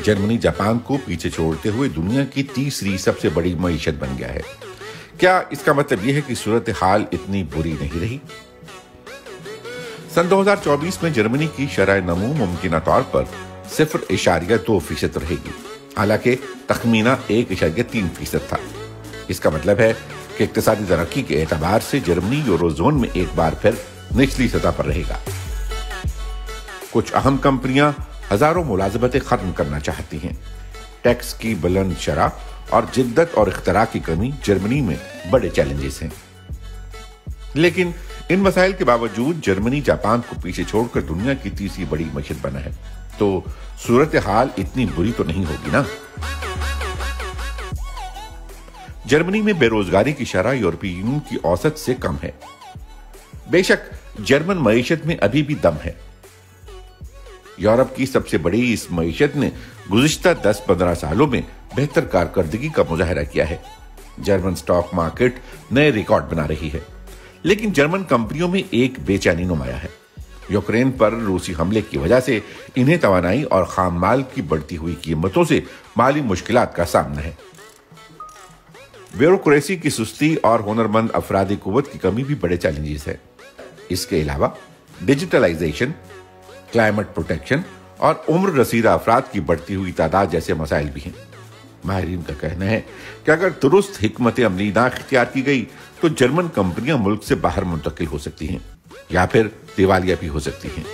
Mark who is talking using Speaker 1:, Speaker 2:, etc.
Speaker 1: Germany Japan को पीछे छोड़ते हुए दुनिया की तीसरी सबसे बड़ी मईशत बन गया है। क्या इसका मतलब यह है कि सूरत हाल इतनी बुरी नहीं रही? सन 2024 में जर्मनी की शरह नमू मुमकिन तौर पर 0.2% रहेगी, हालांकि तखमीना 1.3% था। इसका मतलब है कि इक्तिसादी तरक्की के एतबार से जर्मनी यूरोजोन में एक बार फिर निचली सतह पर रहेगा। कुछ अहम कंपनियां हजारों मुलाजमतें खत्म करना चाहती हैं। टैक्स की बुलंद शरह और जिद्दत और इख्तरा की कमी जर्मनी में बड़े चैलेंजेस हैं। लेकिन इन मसाइल के बावजूद जर्मनी जापान को पीछे छोड़कर दुनिया की तीसरी बड़ी मईशत बना है, तो सूरत हाल इतनी बुरी तो नहीं होगी ना। जर्मनी में बेरोजगारी की शरह यूरोपीय यूनियन की औसत से कम है। बेशक जर्मन मईशत में अभी भी दम है। यूरोप की सबसे बड़ी इस मईशत ने गुज़िश्ता 10-15 सालों में बेहतर कारकर्दगी का मुजाहरा किया है। जर्मन स्टॉक मार्केट नए रिकॉर्ड बना रही है, लेकिन जर्मन कंपनियों में एक बेचैनी नुमाया है। यूक्रेन पर रूसी हमले की वजह से इन्हें तवानाई और खाम माल की बढ़ती हुई कीमतों से माली मुश्किलात का सामना है। ब्यूरोक्रेसी की सुस्ती और हुनरमंद अफरादी कुव्वत की कमी भी बड़े चैलेंजेस है। इसके अलावा डिजिटलाइजेशन, क्लाइमेट प्रोटेक्शन और उम्र रसीदा अफराद की बढ़ती हुई तादाद जैसे मसाइल भी हैं। माहिरीन का कहना है कि अगर दुरुस्त हिकमत अमली ना इख्तियार की गई तो जर्मन कंपनियां मुल्क से बाहर मुंतकिल हो सकती हैं या फिर दिवालिया भी हो सकती हैं।